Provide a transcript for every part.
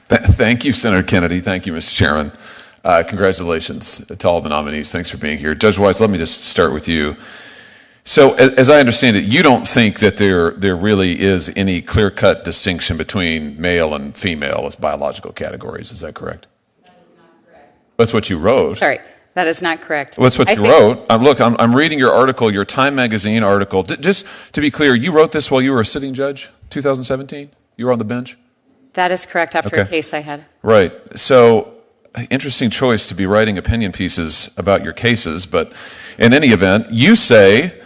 Thank you, Senator Kennedy. Thank you, Mr. Chairman. Congratulations to all the nominees. Thanks for being here. Judge Wise, let me just start with you. So as I understand it, you don't think that there really is any clear-cut distinction between male and female as biological categories. Is that correct? That is not correct. That's what you wrote. Sorry, that is not correct. Well, that's what you wrote. Look, I'm reading your article, your Time Magazine article. Just to be clear, you wrote this while you were a sitting judge, 2017? You were on the bench? That is correct, after a case I had. Right. So, interesting choice to be writing opinion pieces about your cases, but in any event, you say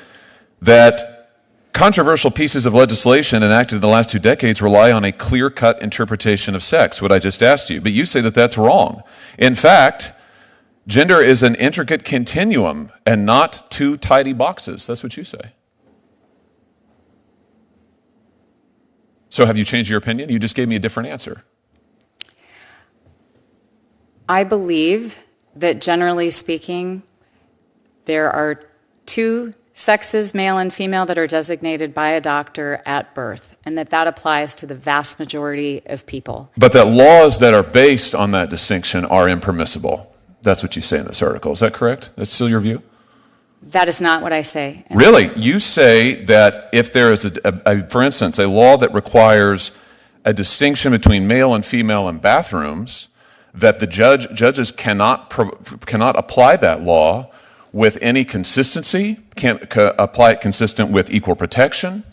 that controversial pieces of legislation enacted in the last 2 decades rely on a clear-cut interpretation of sex, what I just asked you, but you say that that's wrong. In fact, gender is an intricate continuum and not 2 tidy boxes. That's what you say. So have you changed your opinion? You just gave me a different answer. I believe that generally speaking, there are 2 sexes, male and female, that are designated by a doctor at birth, and that applies to the vast majority of people. But that laws that are based on that distinction are impermissible. That's what you say in this article. Is that correct? That's still your view? That is not what I say. Really? You say that if there is, for instance, a law that requires a distinction between male and female in bathrooms, that the judges cannot apply that law with any consistency, can't apply it consistent with equal protection.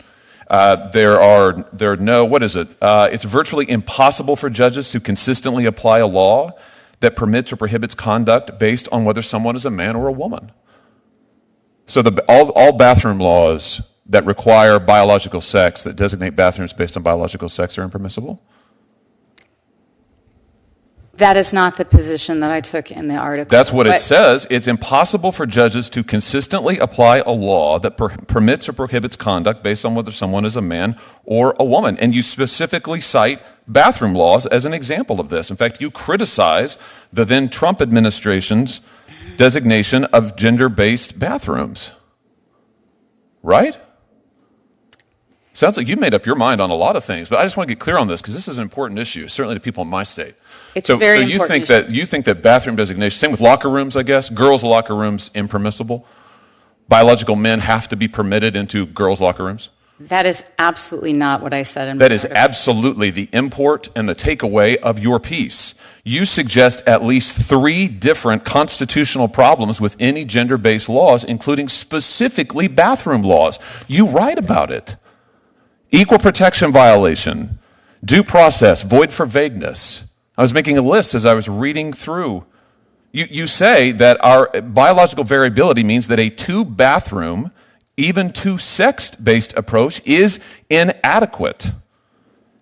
There are no, what is it? It's virtually impossible for judges to consistently apply a law that permits or prohibits conduct based on whether someone is a man or a woman. So all bathroom laws that require biological sex, that designate bathrooms based on biological sex, are impermissible? That is not the position that I took in the article. That's what it says. It's impossible for judges to consistently apply a law that permits or prohibits conduct based on whether someone is a man or a woman. And you specifically cite bathroom laws as an example of this. In fact, you criticize the then Trump administration's designation of gender-based bathrooms. Right? Sounds like you've made up your mind on a lot of things, but I just want to get clear on this because this is an important issue, certainly to people in my state. It's a very important issue. You think that bathroom designation, same with locker rooms, I guess, girls' locker rooms impermissible? Biological men have to be permitted into girls' locker rooms? That is absolutely not what I said in my That is article. absolutely the import and the takeaway of your piece. You suggest at least 3 different constitutional problems with any gender-based laws, including specifically bathroom laws. You write about it. Equal protection violation, due process, void for vagueness. I was making a list as I was reading through. You say that our biological variability means that a 2-bathroom, even 2-sex-based approach is inadequate.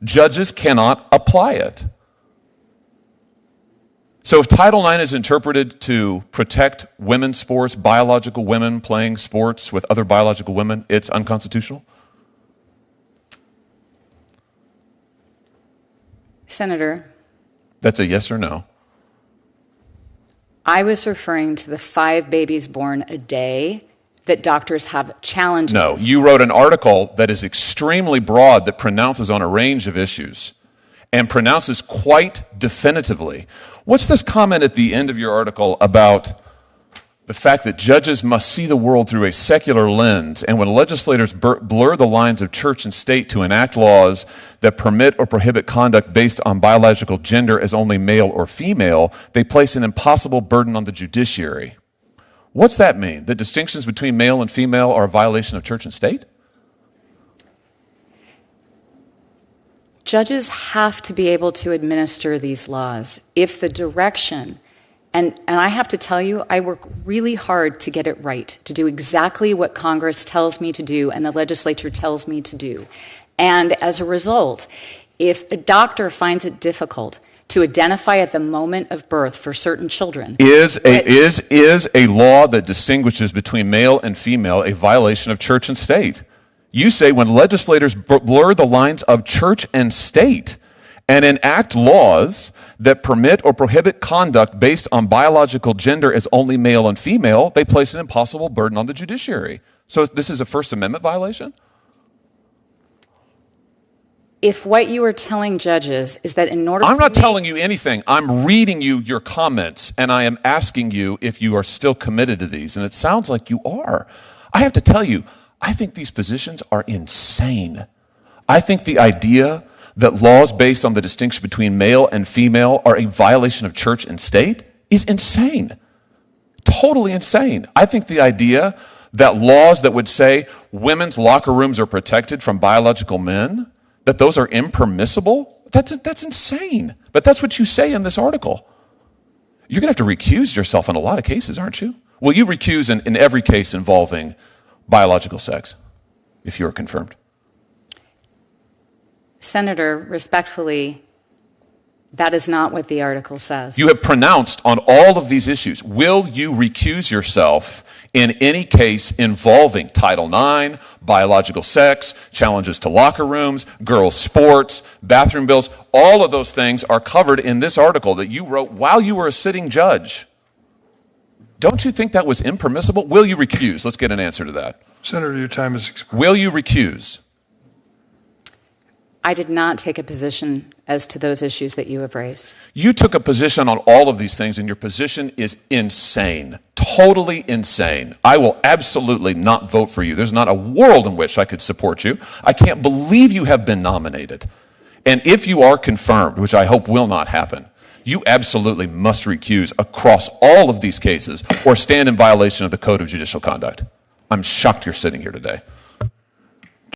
Judges cannot apply it. So if Title IX is interpreted to protect women's sports, biological women playing sports with other biological women, it's unconstitutional? Senator. That's a yes or no? I was referring to the 5 babies born a day that doctors have challenges. No, you wrote an article that is extremely broad that pronounces on a range of issues and pronounces quite definitively. What's this comment at the end of your article about the fact that judges must see the world through a secular lens, and when legislators blur the lines of church and state to enact laws that permit or prohibit conduct based on biological gender as only male or female, they place an impossible burden on the judiciary? What's that mean? That distinctions between male and female are a violation of church and state? Judges have to be able to administer these laws if the direction, and I have to tell you, I work really hard to get it right, to do exactly what Congress tells me to do and the legislature tells me to do. And as a result, if a doctor finds it difficult to identify at the moment of birth for certain children. Is a law that distinguishes between male and female a violation of church and state? You say when legislators blur the lines of church and state and enact laws that permit or prohibit conduct based on biological gender as only male and female, they place an impossible burden on the judiciary. So this is a First Amendment violation? if what you are telling judges is that in order I'm to not make- telling you anything. I'm reading you your comments, and I am asking you if you are still committed to these, and it sounds like you are. I have to tell you, I think these positions are insane. I think the idea that laws based on the distinction between male and female are a violation of church and state is insane. Totally insane. I think the idea that laws that would say women's locker rooms are protected from biological men, that those are impermissible, that's insane. But that's what you say in this article. You're going to have to recuse yourself in a lot of cases, aren't you? Will you recuse in every case involving biological sex if you are confirmed? Senator, respectfully, that is not what the article says. You have pronounced on all of these issues. Will you recuse yourself in any case involving Title IX, biological sex, challenges to locker rooms, girls' sports, bathroom bills? All of those things are covered in this article that you wrote while you were a sitting judge. Don't you think that was impermissible? Will you recuse? Let's get an answer to that. Senator, your time is expired. Will you recuse? I did not take a position as to those issues that you have raised. You took a position on all of these things, and your position is insane. Totally insane. I will absolutely not vote for you. There's not a world in which I could support you. I can't believe you have been nominated. And if you are confirmed, which I hope will not happen, you absolutely must recuse across all of these cases or stand in violation of the Code of Judicial Conduct. I'm shocked you're sitting here today.